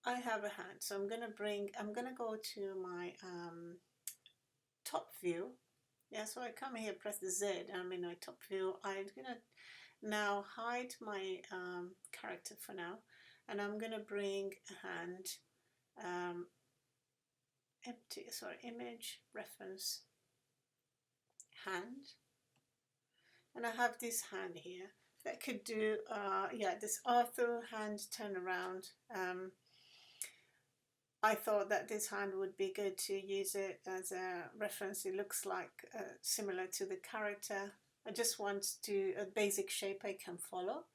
I have a hand, so I'm gonna go to my top view. Yeah, so I come here, press the Z, I'm in my top view. I'm gonna now hide my character for now, and I'm gonna bring a hand, empty, sorry, image, reference, hand, and I have this hand here that could do, yeah, this ortho hand turn around. I thought that this hand would be good to use it as a reference. It looks like similar to the character. I just want to a basic shape I can follow,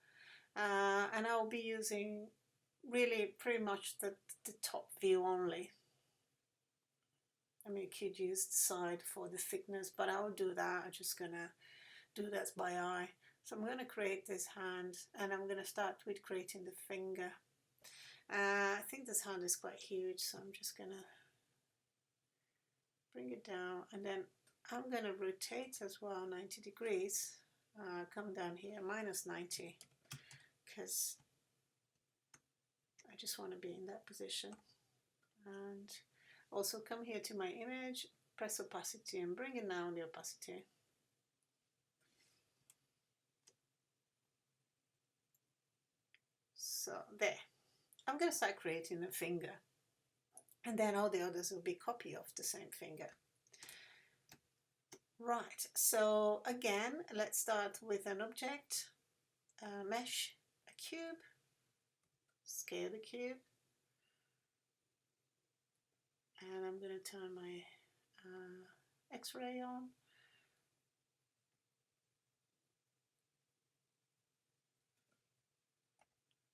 and I'll be using really pretty much the top view only. I mean, you could use the side for the thickness, but I'll do that. I'm just gonna do that by eye. So I'm going to create this hand, and I'm going to start with creating the finger. I think this hand is quite huge, so I'm just going to bring it down, and then I'm going to rotate as well 90 degrees. Come down here, minus 90, because I just want to be in that position. And also come here to my image, press opacity, and bring it down the opacity. So there. I'm going to start creating a finger, and then all the others will be copy of the same finger. Right, so again, let's start with an object, mesh, a cube, scale the cube, and I'm going to turn my X-ray on.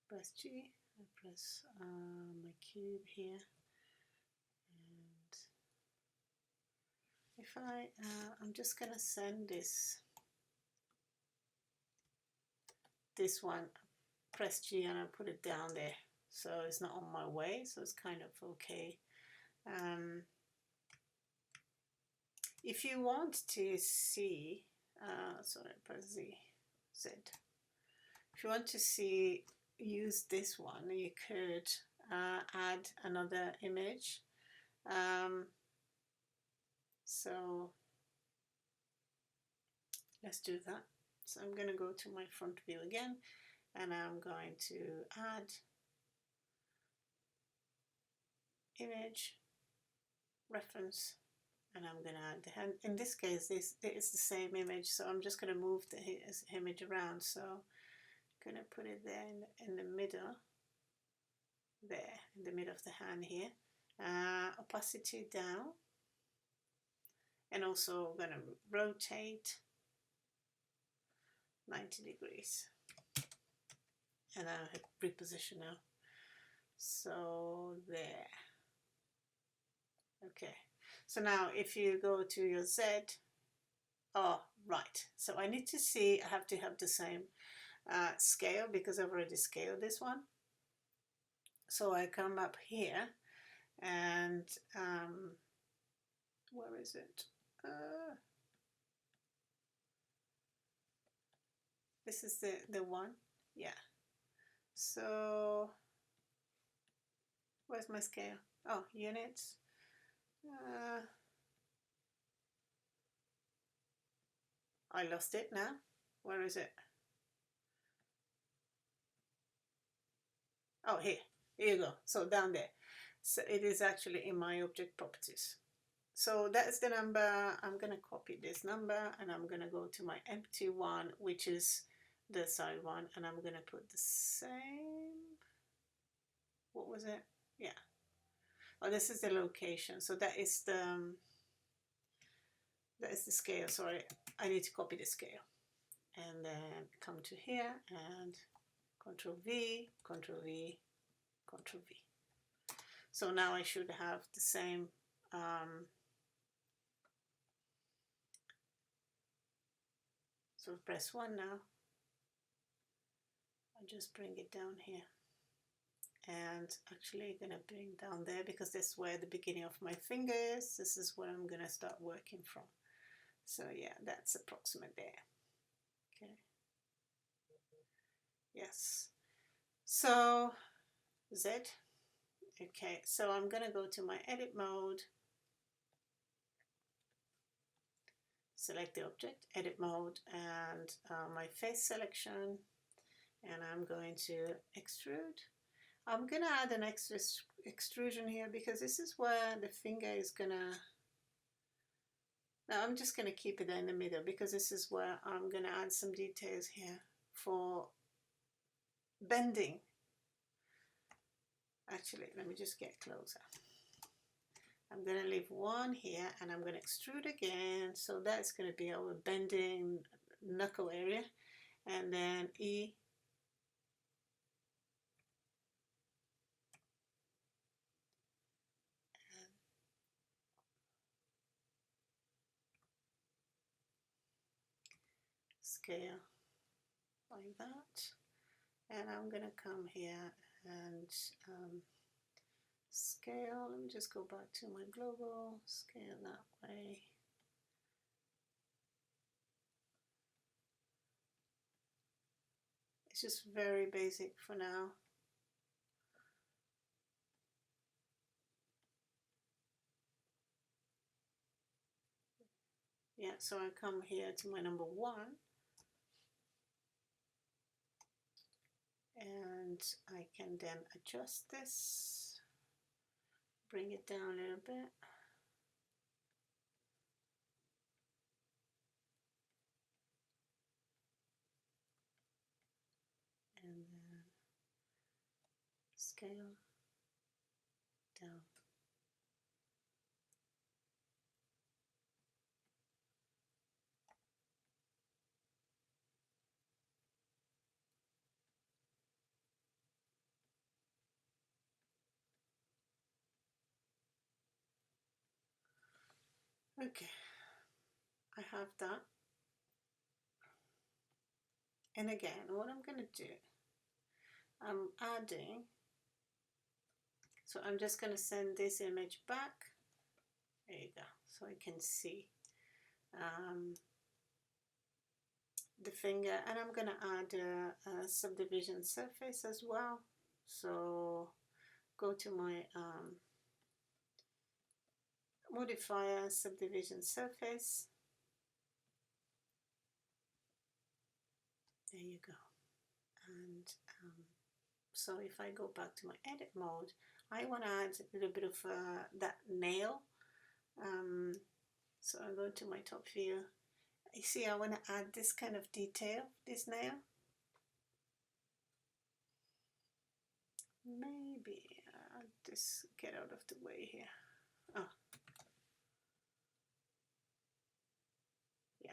Press G, I press my cube here, and if I'm just going to send this one, press G, and I put it down there, so it's not on my way, so it's kind of okay. If you want to see, sorry, press Z. If you want to see, use this one, you could add another image. So let's do that. So I'm going to go to my front view again, and I'm going to add image, reference, and I'm going to add the hand. In this case, this is the same image, so I'm just going to move the image around. So I'm going to put it there in the middle, there, in the middle of the hand here. Opacity down, and also going to rotate 90 degrees. And I'll hit reposition now. So there. Okay. So now if you go to your Z, oh, right. So I need to see, I have to have the same scale because I've already scaled this one. So I come up here, and where is it? This is the one, yeah. So where's my scale? Oh, units. I lost it now. Where is it? Oh, here you go. So down there. So it is actually in my object properties. So that's the number. I'm going to copy this number, and I'm going to go to my empty one, which is the side one, and I'm going to put the same. What was it? Yeah. Oh, this is the location. So that is the scale. Sorry, I need to copy the scale, and then come to here and Control V, Control V, Control V. So now I should have the same. So press 1 now. I'll just bring it down here. And actually going to bring down there because this is where the beginning of my finger is. This is where I'm going to start working from. So yeah, that's approximate there. Okay. Yes. So Z, Okay, so I'm going to go to my edit mode, select the object, edit mode, and my face selection, and I'm going to extrude. I'm going to add an extra extrusion here because this is where the finger is going to, now I'm just going to keep it in the middle because this is where I'm going to add some details here for bending. Actually, let me just get closer. I'm going to leave one here and I'm going to extrude again. So that's going to be our bending knuckle area. And then E. Scale like that. And I'm going to come here and scale. Let me just go back to my global, scale that way. It's just very basic for now. Yeah, so I come here to my number 1 and I can then adjust this, bring it down a little bit. And then scale down. Okay, I have that. And again, what I'm going to do, I'm adding, so I'm just going to send this image back. There you go, so I can see the finger, and I'm going to add a subdivision surface as well. So go to my modifier, subdivision surface. There you go. And so if I go back to my edit mode, I want to add a little bit of that nail. So I go to my top view. You see, I want to add this kind of detail, this nail. Maybe I'll just get out of the way here. Oh, yeah.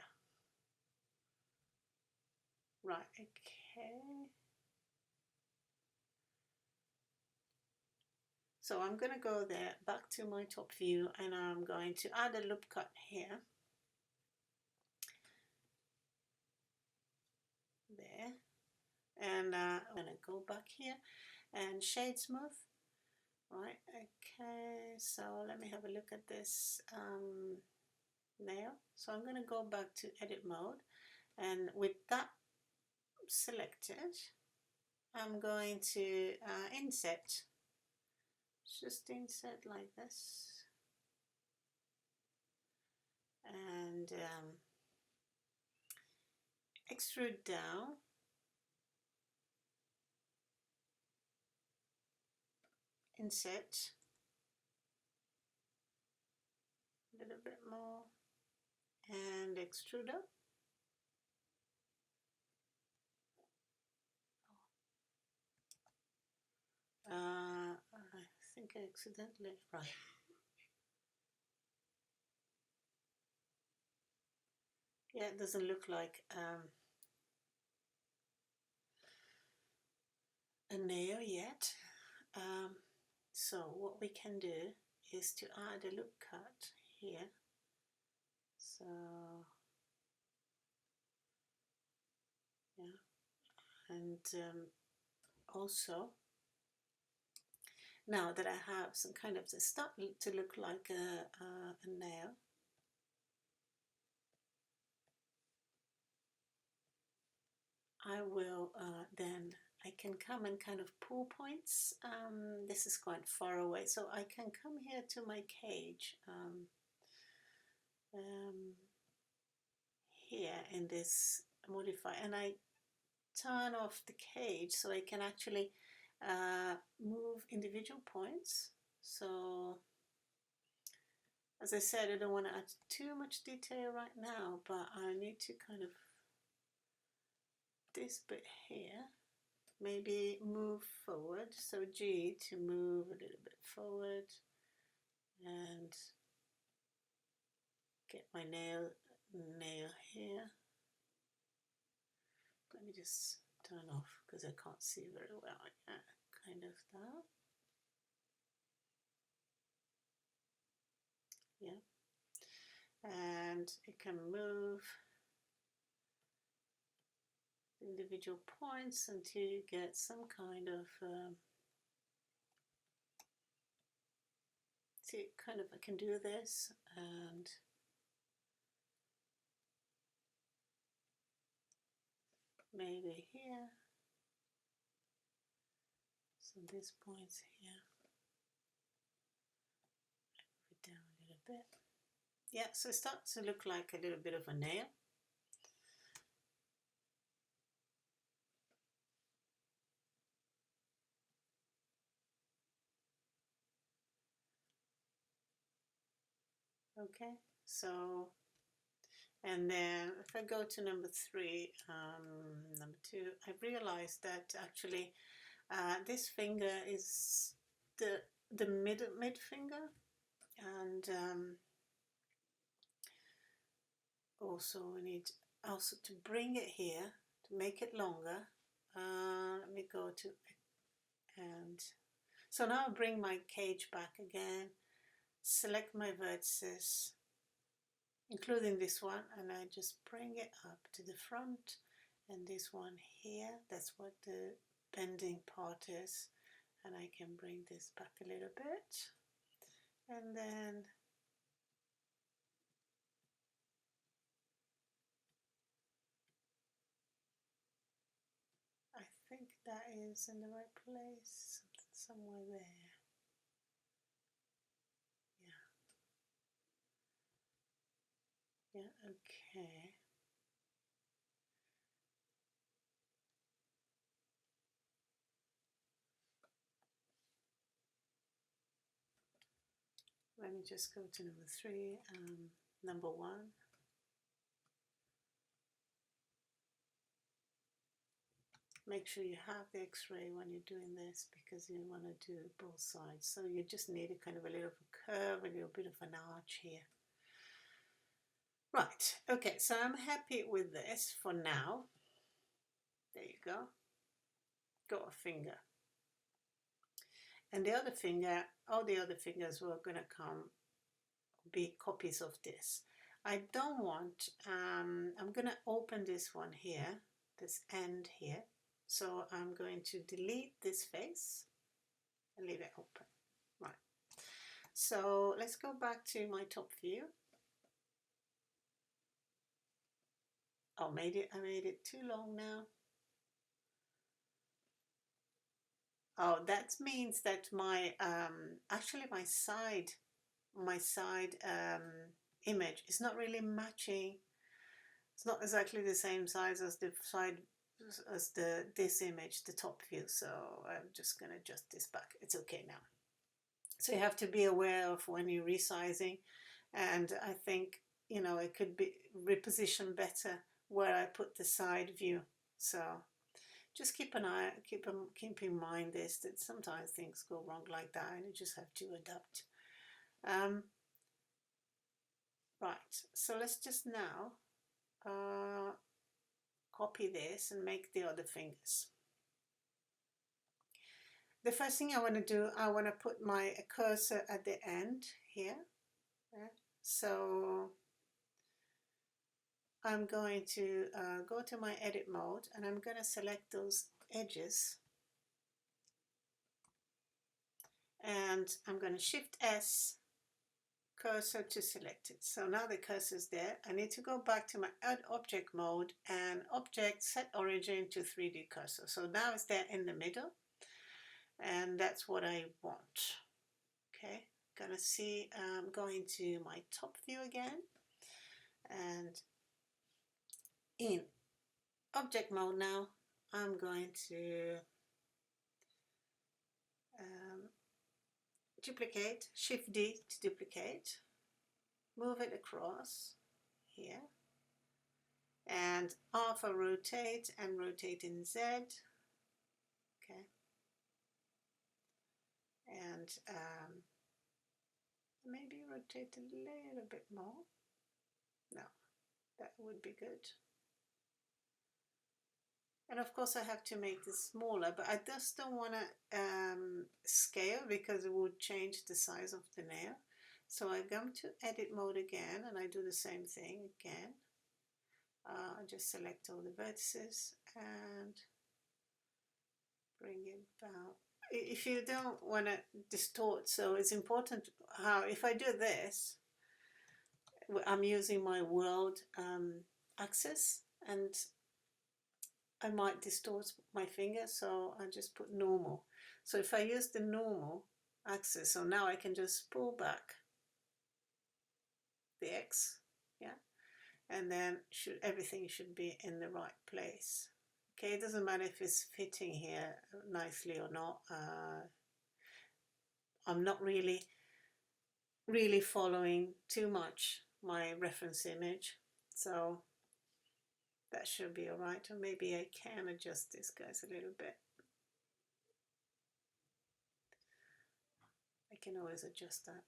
Right, okay. So I'm going to go there, back to my top view, and I'm going to add a loop cut here. There. And I'm going to go back here and shade smooth. Right, okay, so let me have a look at this nail. So I'm going to go back to edit mode, and with that selected, I'm going to inset. Just inset like this, and extrude down. Inset a little bit more and extrude up. I think I accidentally, right. Yeah, it doesn't look like a nail yet. So what we can do is to add a loop cut here. So yeah, and also now that I have some kind of this start to look like a nail, I will then I can come and kind of pull points. This is quite far away, so I can come here to my cage here in this modify, and I turn off the cage so I can actually move individual points. So as I said, I don't want to add too much detail right now, but I need to kind of this bit here, maybe move forward. So G to move a little bit forward and get my nail here. Let me just turn off because I can't see very well. Yeah, kind of that. Yeah, and it can move individual points until you get some kind of see, kind of I can do this and maybe here, so these points here, move it down a little bit. Yeah, so it starts to look like a little bit of a nail. Okay, so, and then if I go to number 3, number 2, I realized that actually this finger is the mid finger, and also we need also to bring it here to make it longer. Let me go to, and so now I bring my cage back again, select my vertices, including this one, and I just bring it up to the front, and this one here, that's what the bending part is, and I can bring this back a little bit, and then I think that is in the right place, somewhere there. Yeah, okay. Let me just go to number 3, number 1. Make sure you have the x-ray when you're doing this because you want to do both sides. So you just need a kind of a little curve, a little bit of an arch here. Right, okay, so I'm happy with this for now. There you go. Got a finger. And the other finger, all the other fingers were going to be copies of this. I don't want, I'm going to open this one here, this end here. So I'm going to delete this face and leave it open. Right. So let's go back to my top view. Oh, I made it too long now. Oh, that means that my actually my side image is not really matching. It's not exactly the same size as the side as this image, the top view. So I'm just gonna adjust this back. It's okay now. So you have to be aware of when you're resizing, and I think, you know, it could be repositioned better where I put the side view. So just keep in mind this, that sometimes things go wrong like that, and you just have to adapt. Right, so let's just now copy this and make the other fingers. The first thing I want to do, I want to put my cursor at the end here. So I'm going to go to my edit mode, and I'm going to select those edges, and I'm going to Shift S, cursor to select it. So now the cursor is there. I need to go back to my add object mode and object set origin to 3D cursor. So now it's there in the middle, and that's what I want. Okay, gonna see, going to my top view again, and in object mode now, I'm going to duplicate, Shift D to duplicate, move it across here, and R for rotate, and rotate in Z. Okay, and maybe rotate a little bit more. No, that would be good. And of course I have to make this smaller, but I just don't want to scale because it would change the size of the nail. So I come to edit mode again, and I do the same thing again. I just select all the vertices and bring it down. If you don't want to distort, so it's important how, if I do this, I'm using my world axis, and I might distort my finger, so I just put normal. So if I use the normal axis, so now I can just pull back the X, yeah, and then everything should be in the right place. Okay, it doesn't matter if it's fitting here nicely or not. I'm not really following too much my reference image, so that should be all right. Or maybe I can adjust this guys a little bit. I can always adjust that.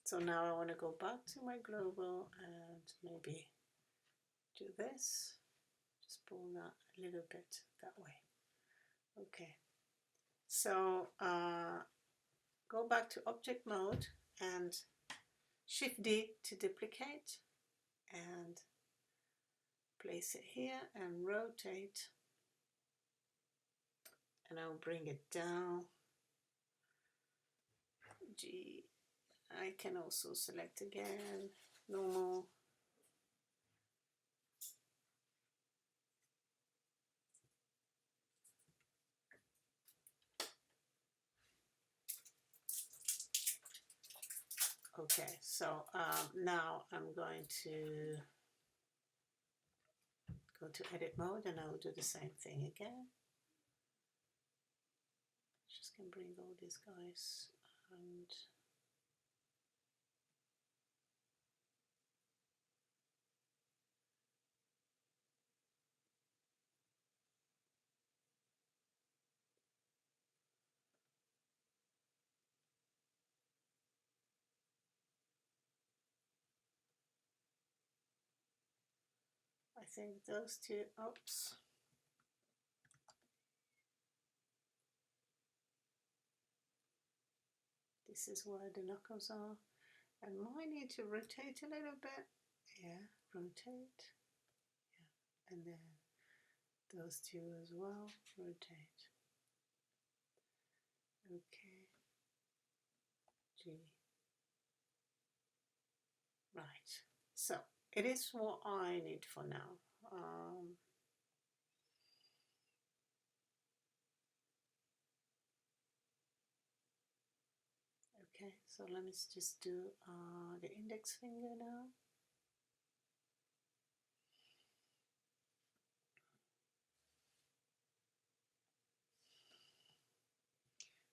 So now I want to go back to my global and maybe do this. Just pull that a little bit that way. Okay. So go back to object mode and Shift D to duplicate and place it here and rotate, and I'll bring it down. G. I can also select again, normal. Okay, so now I'm going to go to edit mode, and I'll do the same thing again. Just can bring all these guys and I think those two, oops. This is where the knuckles are. And might need to rotate a little bit. Yeah, rotate. Yeah, and then those two as well, rotate. Okay. G. Right. So it is what I need for now. Okay, so let me just do the index finger now.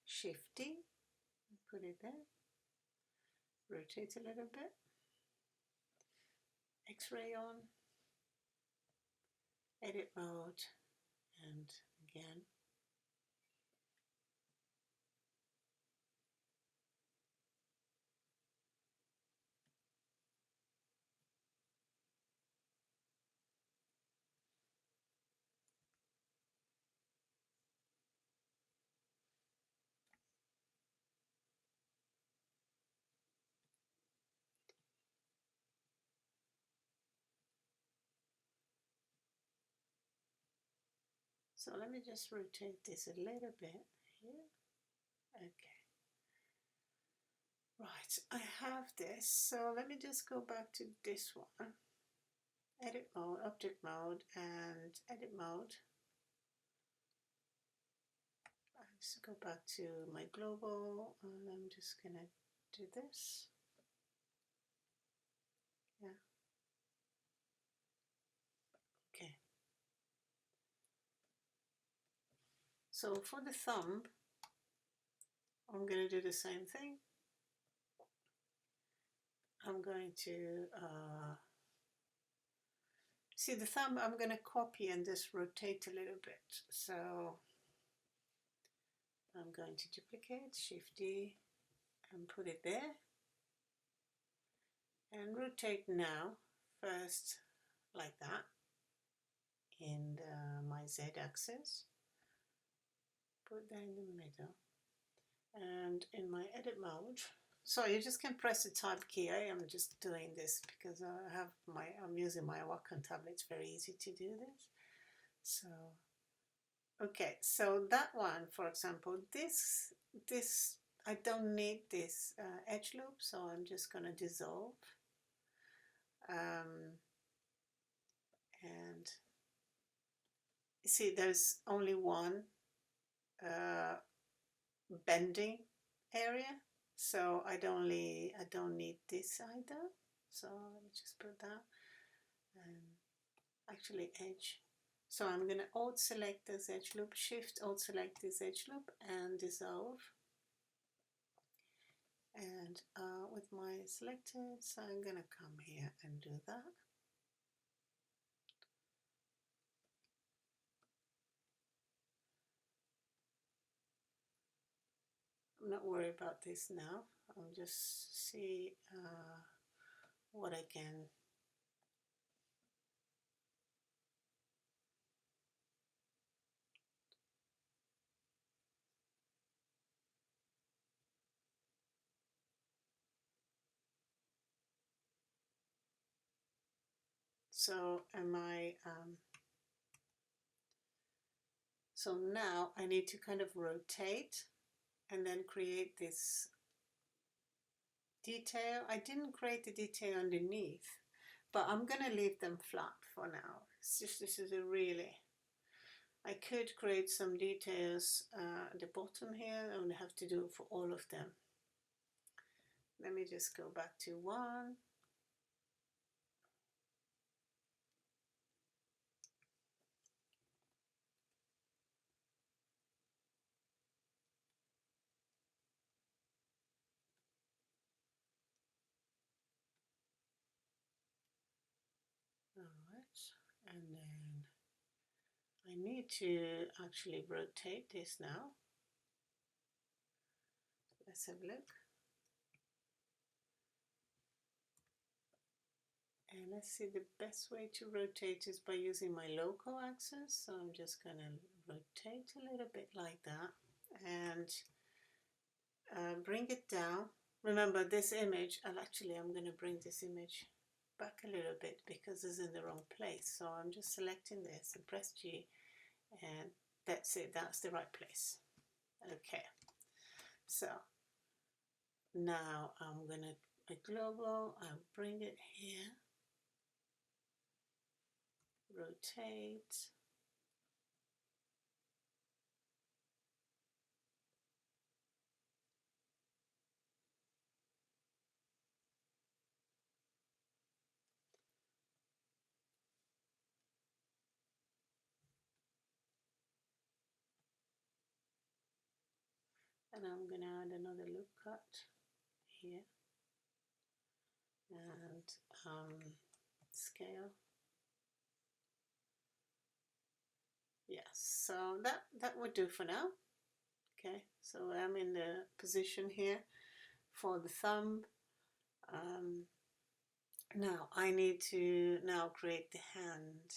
Shift D, put it there. Rotate a little bit. X-ray on. Edit mode, and again. So let me just rotate this a little bit here, Okay. Right, I have this, so let me just go back to this one. Edit mode, object mode, and edit mode. Let's go back to my global, and I'm just gonna do this. Yeah. Okay. So for the thumb, I'm going to do the same thing. I'm going to see the thumb. I'm going to copy and just rotate a little bit. So I'm going to duplicate, Shift D, and put it there, and rotate now first like that in my Z axis. Put that in the middle, and in my edit mode. So you just can press the Tab key. I am just doing this because I'm using my Wacom tablet. It's very easy to do this. So okay, so that one, for example, this I don't need this edge loop, so I'm just gonna dissolve, and you see there's only one bending area, so I don't need this either. So let me just put that, and actually edge. So I'm going to Alt select this edge loop, Shift Alt select this edge loop, and dissolve. And with my selected, so I'm going to come here and do that. I'm not worried about this now. I'll just see what I can. So am I, so now I need to kind of rotate and then create this detail. I didn't create the detail underneath, but I'm gonna leave them flat for now. It's just, this is a really, I could create some details at the bottom here. I would have to do it for all of them. Let me just go back to one. Alright, and then I need to actually rotate this now. Let's have a look. And let's see, the best way to rotate is by using my local axis. So I'm just going to rotate a little bit like that and bring it down. Remember this image, I'm going to bring this image back a little bit because it's in the wrong place. So I'm just selecting this and press G, and that's it, that's the right place. Okay, so now I'm going to global, I'll bring it here, rotate, and I'm going to add another loop cut here, and scale. Yes, so that would do for now. Okay, so I'm in the position here for the thumb. Now I need to now create the hand.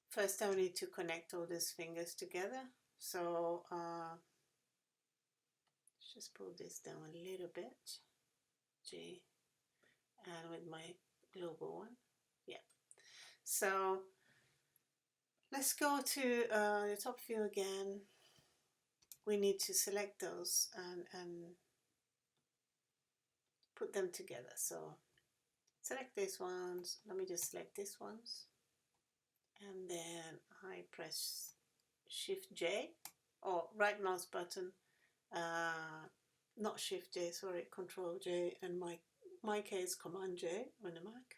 First I need to connect all these fingers together. So just pull this down a little bit, G, and with my global one, yeah. So let's go to the top view again. we need to select those and put them together. So select these ones. Let me just select these ones. And then I press Shift J or right mouse button, not Shift J, sorry, Control J, and my case Command J on the Mac.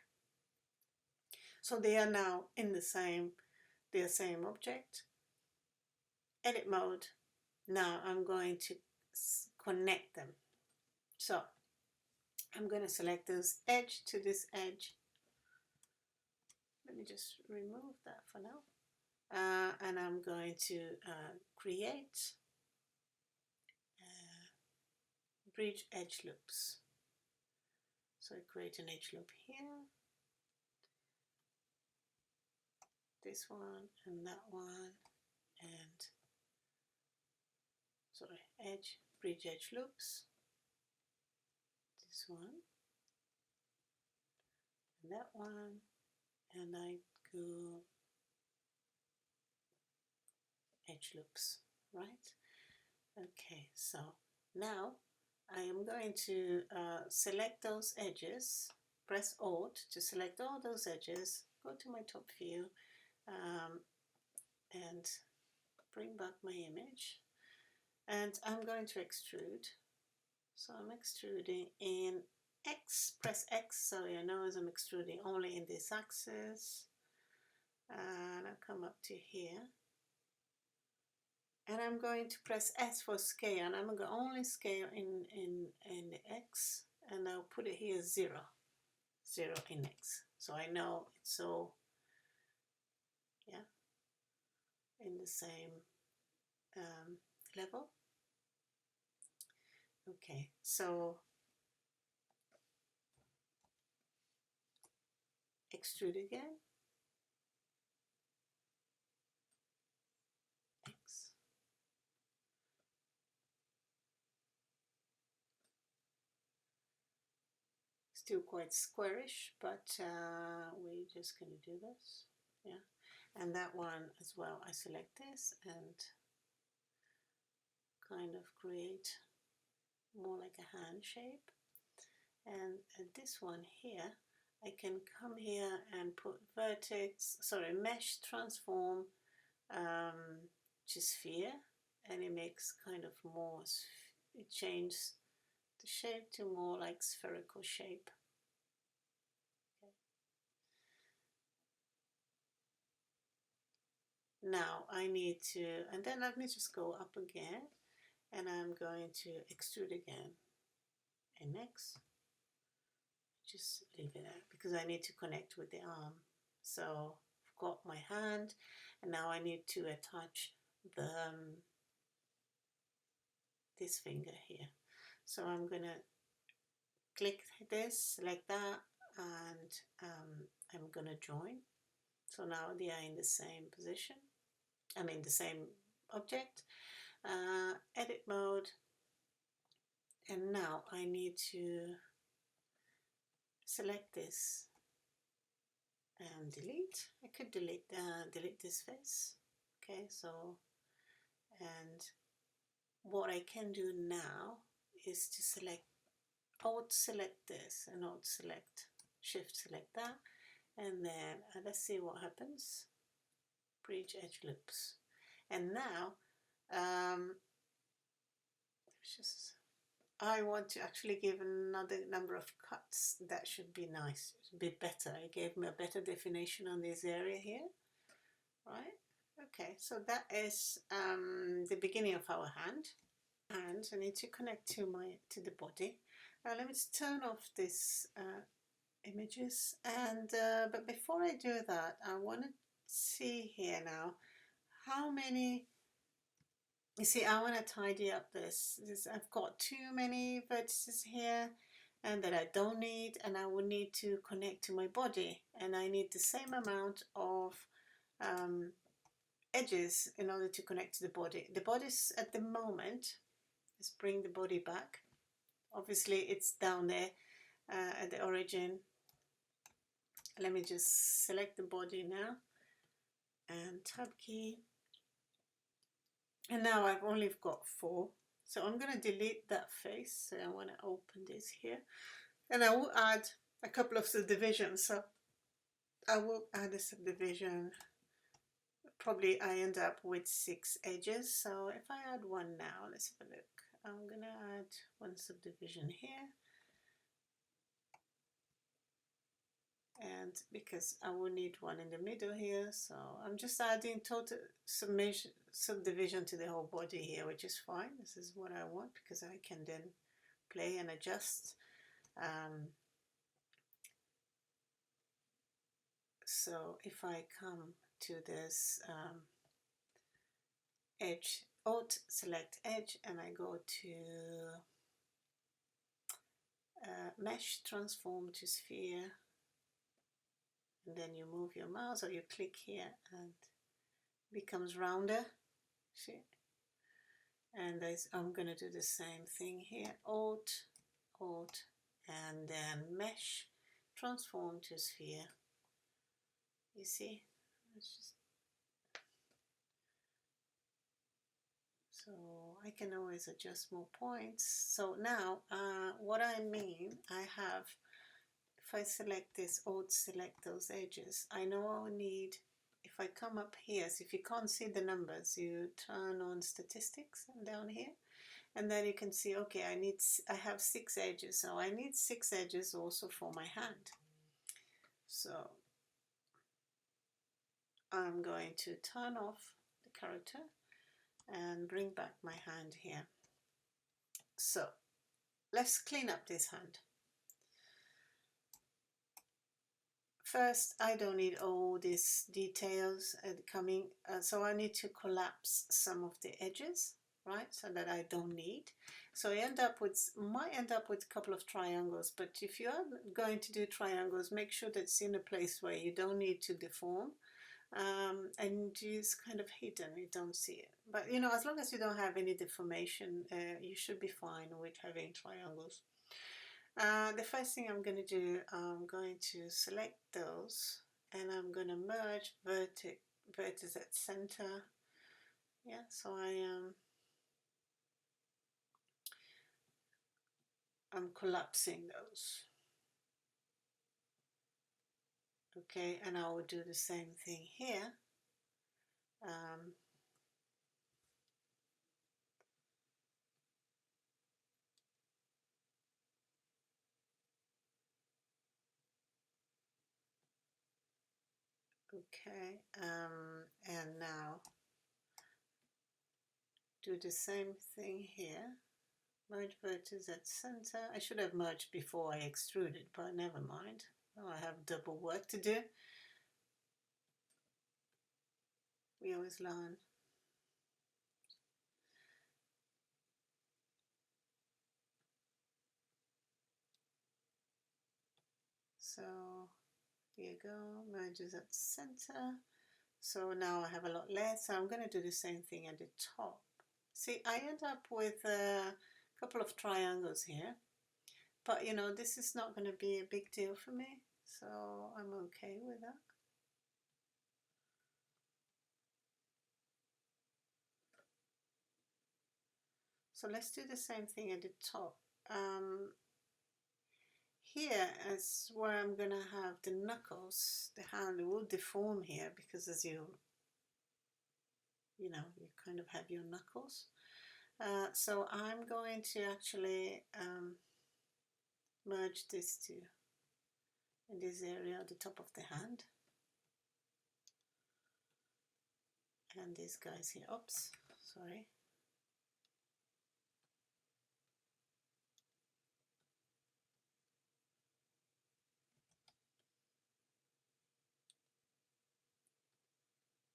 So they are now in the same object. Edit mode. Now I'm going to connect them. So I'm going to select this edge to this edge. Let me just remove that for now. And I'm going to create bridge edge loops. So I create an edge loop here, this one and that one, and sorry, bridge edge loops, this one and that one, and I go edge loops, right? Okay, so now I am going to select those edges, press Alt to select all those edges, go to my top view, and bring back my image, and I'm going to extrude. So I'm extruding in X, press X so you know as I'm extruding only in this axis, and I come up to here. And I'm going to press S for scale, and I'm going to only scale in the X, and I'll put it here 0 in X. So I know it's all, yeah, in the same level. Okay, so extrude again. X. Still quite squarish, but we're just going to do this, yeah. And that one as well, I select this and kind of create more like a hand shape. And this one here, I can come here and put mesh transform to sphere, and it makes kind of more, it changes the shape to more like spherical shape. Okay. Now I need to, and then let me just go up again, and I'm going to extrude again. And next, just leave it there because I need to connect with the arm. So I've got my hand, and now I need to attach the this finger here. So I'm gonna click this, select that, and I'm gonna join. So now they are in the same position, I mean the same object. Edit mode, and now I need to select this and delete. I could delete this face. Okay, so, and what I can do now is to select, Alt select this and Alt select, Shift select that, and then let's see what happens. Bridge edge loops, and now I want to actually give another number of cuts. That should be nice, a bit better. It gave me a better definition on this area here, right? Okay, so that is the beginning of our hand, and I need to connect to the body. Let me just turn off this images, and but before I do that, I want to see here now how many. You see, I want to tidy up this. I've got too many vertices here and that I don't need, and I will need to connect to my body, and I need the same amount of edges in order to connect to the body. The body's at the moment, let's bring the body back. Obviously it's down there at the origin. Let me just select the body now and tab key. And now I've only got 4. So I'm going to delete that face. So I want to open this here. And I will add a couple of subdivisions. So I will add a subdivision. Probably I end up with 6 edges. So if I add one now, let's have a look. I'm going to add one subdivision here. And because I will need one in the middle here, so I'm just adding total subdivision to the whole body here, which is fine. This is what I want because I can then play and adjust. So if I come to this edge, Alt select edge, and I go to mesh, transform to sphere, and then you move your mouse or you click here and it becomes rounder. See? And I'm going to do the same thing here. Alt, and then mesh, transform to sphere. You see? So I can always adjust more points. So now what I mean, I have, if I select this, Alt select those edges, I know I'll need, if I come up here, so if you can't see the numbers, you turn on statistics down here, and then you can see, okay, I have 6 edges, so I need 6 edges also for my hand. So I'm going to turn off the character and bring back my hand here. So let's clean up this hand. First, I don't need all these details coming, so I need to collapse some of the edges, right, so that I don't need. So I might end up with a couple of triangles, but if you are going to do triangles, make sure that it's in a place where you don't need to deform, and it's kind of hidden, you don't see it. But you know, as long as you don't have any deformation, you should be fine with having triangles. The first thing I'm going to do, I'm going to select those and I'm going to merge vertex at center. Yeah, so I'm collapsing those. Okay, and I will do the same thing here. Okay, and now do the same thing here. Merge vertex at center. I should have merged before I extruded, but never mind. Oh, I have double work to do. We always learn. So here you go, merges at center. So now I have a lot less. So I'm going to do the same thing at the top. See, I end up with a couple of triangles here, but you know, this is not going to be a big deal for me, so I'm okay with that. So let's do the same thing at the top. Here is where I'm going to have the knuckles. The hand will deform here because as you know, you kind of have your knuckles. So I'm going to actually merge these two in this area at the top of the hand. And these guys here, oops, sorry.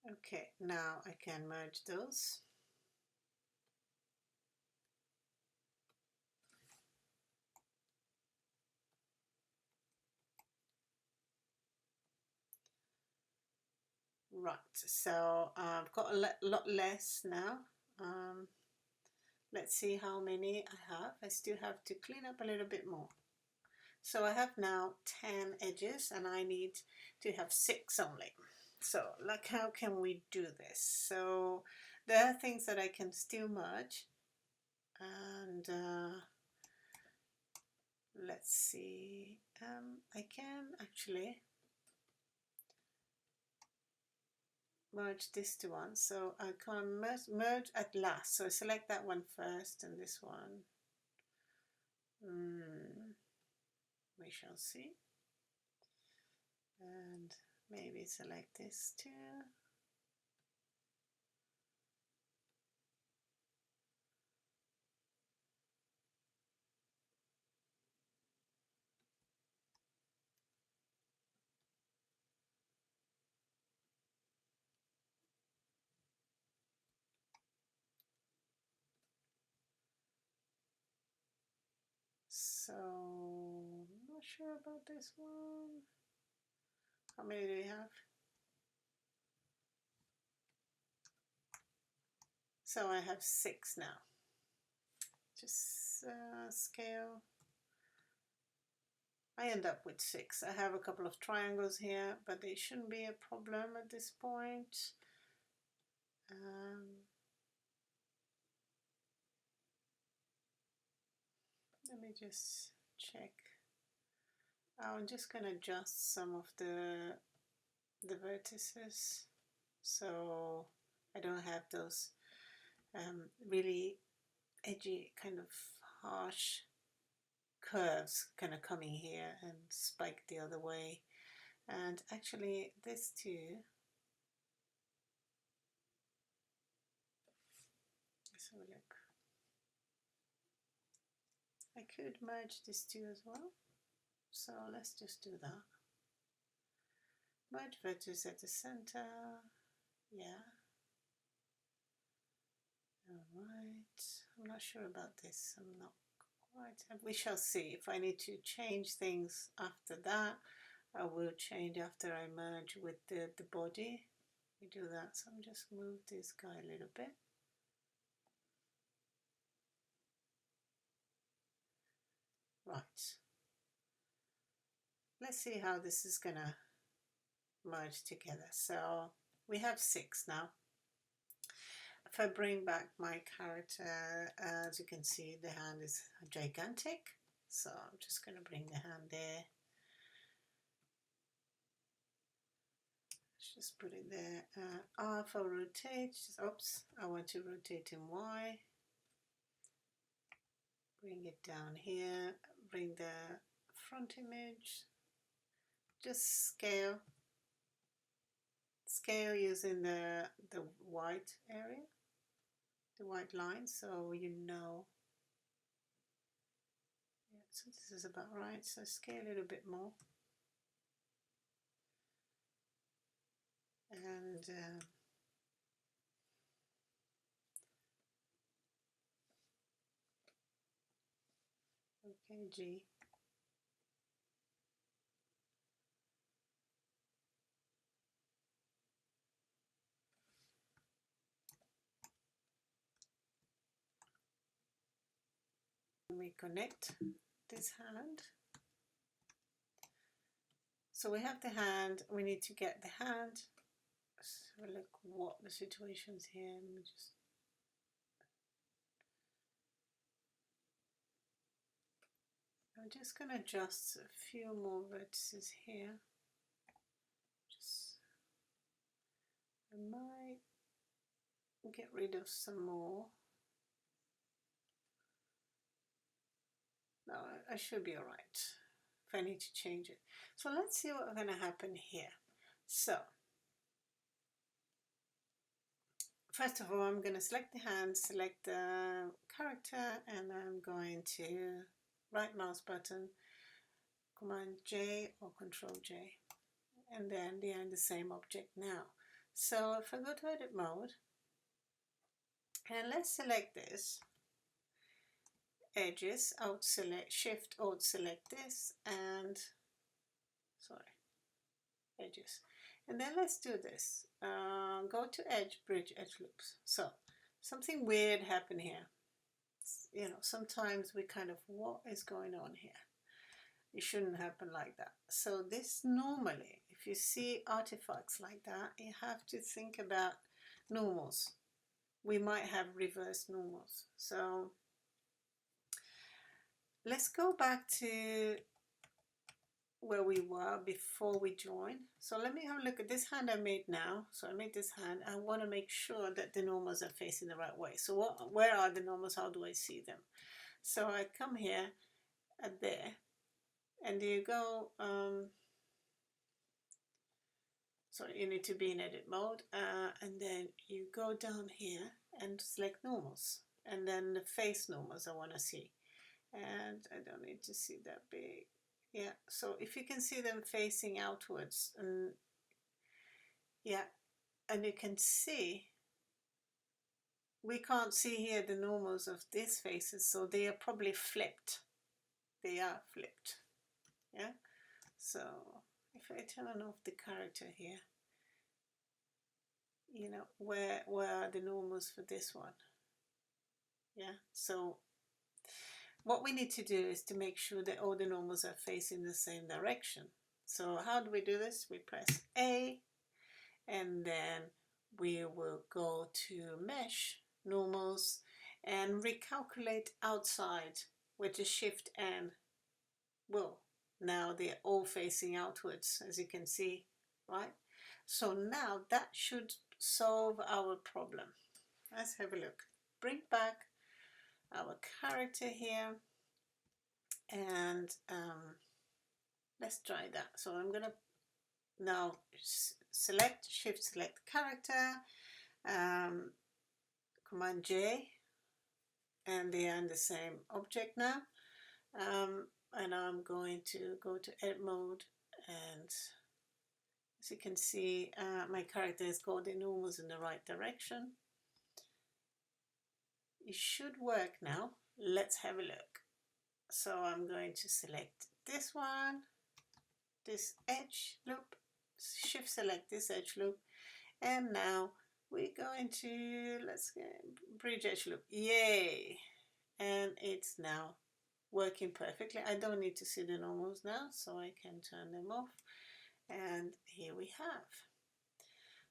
Okay, now I can merge those. Right, so I've got a lot less now. Let's see how many I have. I still have to clean up a little bit more. So I have now 10 edges and I need to have 6 only. So like, how can we do this? So there are things that I can still merge, and let's see, I can actually merge this to one, so I can merge at last. So I select that one first and this one. We shall see. And maybe select this too. So I'm not sure about this one. How many do we have? So I have 6 now. Just scale. I end up with 6. I have a couple of triangles here, but they shouldn't be a problem at this point. Let me just check. I'm just going to adjust some of the vertices so I don't have those really edgy, kind of harsh curves kind of coming here and spike the other way. And actually this too, let's have a look. I could merge these two as well, so let's just do that. Merge vertex at the center, yeah. Alright, I'm not sure about this, I'm not quite, we shall see. If I need to change things after that, I will change after I merge with the body. We do that, so I'm just move this guy a little bit. Right. Let's see how this is gonna merge together. So we have 6 now. If I bring back my character, as you can see, the hand is gigantic. So I'm just gonna bring the hand there. Let's just put it there. R for rotate. Oops, I want to rotate in Y. Bring it down here. Bring the front image. Just scale. Scale using the white area, the white line, so you know. Yeah, so this is about right. So scale a little bit more. And okay, G. We connect this hand. So we have the hand, we need to get the hand. Let's have a look what the situation's here. Let me just I'm just going to adjust a few more vertices here. Just I might get rid of some more. No, I should be all right if I need to change it. So let's see what's going to happen here. So first of all, I'm going to select the hand, select the character, and I'm going to right mouse button, Command J or Control J, and then they're in the same object now. So if I go to edit mode, and let's select this, edges, Alt select, Shift Alt select this, and sorry, edges. And then let's do this. Go to edge, bridge, edge loops. So something weird happened here. You know, sometimes we kind of, what is going on here? It shouldn't happen like that. So this normally, if you see artifacts like that, you have to think about normals. we might have reverse normals. So let's go back to where we were before we joined. So let me have a look at this hand I made now. So I made this hand. I want to make sure that the normals are facing the right way. So where are the normals? How do I see them? So I come here at there, and you go, sorry, you need to be in edit mode, and then you go down here and select normals, and then the face normals I want to see, and I don't need to see that big. Yeah, so if you can see them facing outwards, and yeah, and you can see, we can't see here the normals of these faces, so they are probably flipped. They are flipped. Yeah, so if I turn off the character here, you know, where are the normals for this one? Yeah, so what we need to do is to make sure that all the normals are facing the same direction. So how do we do this? We press A, and then we will go to mesh normals and recalculate outside with the shift and will. Now they're all facing outwards, as you can see, right? So now that should solve our problem. Let's have a look. Bring back our character here, and let's try that. So I'm gonna now shift select character, command J, and they are in the same object now, and I'm going to go to edit mode, and as you can see, my character has got the normals in the right direction. It should work now. Let's have a look. So I'm going to select this one, this edge loop, shift select this edge loop, and now we're going to, let's get bridge edge loop. Yay! And it's now working perfectly. I don't need to see the normals now, so I can turn them off. And here we have.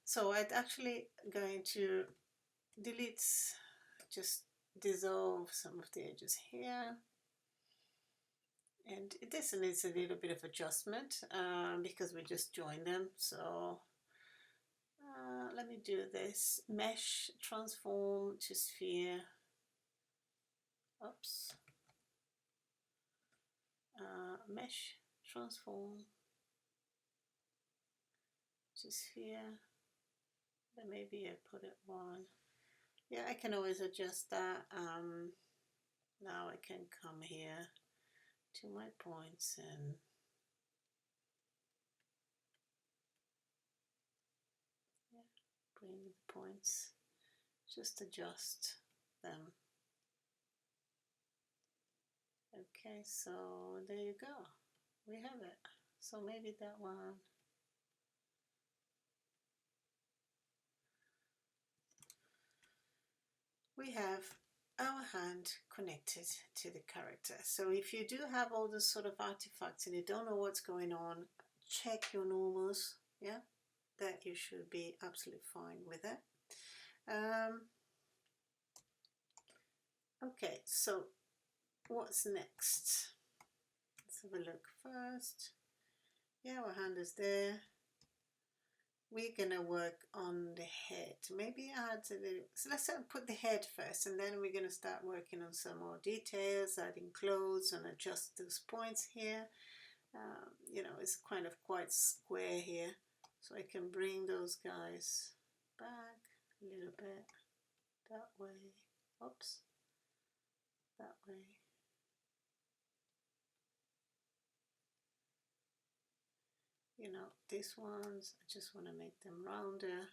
So I'm actually going to delete, just dissolve some of the edges here. And this needs a little bit of adjustment because we just joined them. So let me do this. Mesh, transform to sphere. Oops. Mesh, transform to sphere. Then maybe I put it one. Yeah, I can always adjust that. Now I can come here to my points and bring the points, just adjust them. Okay, so there you go, we have it. So maybe that one. We have our hand connected to the character. So if you do have all those sort of artifacts and you don't know what's going on, check your normals, yeah, that you should be absolutely fine with it. Okay, so what's next? Let's have a look first. Yeah, our hand is there. We're gonna work on the head. Maybe add a little, so let's put the head first, and then we're gonna start working on some more details, adding clothes and adjust those points here. You know, it's kind of quite square here, so I can bring those guys back a little bit that way. Oops, that way. You know, these ones, I just want to make them rounder.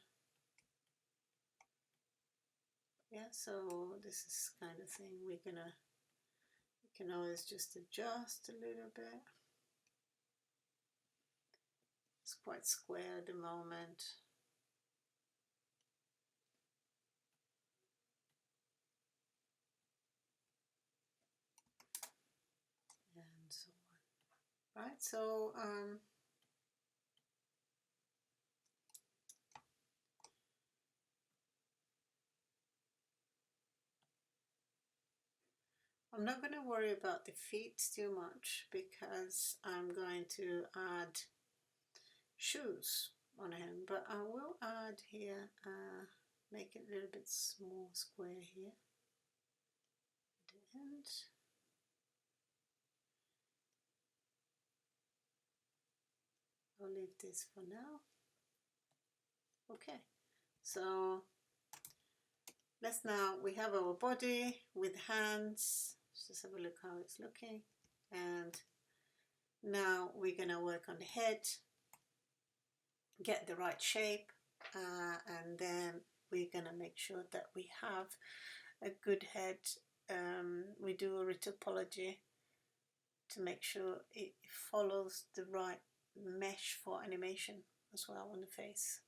Yeah, so this is kind of thing we can always just adjust a little bit. It's quite square at the moment. And so on. Right, so I'm not going to worry about the feet too much because I'm going to add shoes on him, but I will add here, make it a little bit small square here at the end. I'll leave this for now. Okay, so we have our body with hands. Let's just have a look how it's looking. And now we're going to work on the head, get the right shape, and then we're going to make sure that we have a good head. We do a retopology to make sure it follows the right mesh for animation as well on the face.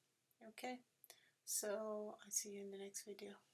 Okay, so I'll see you in the next video.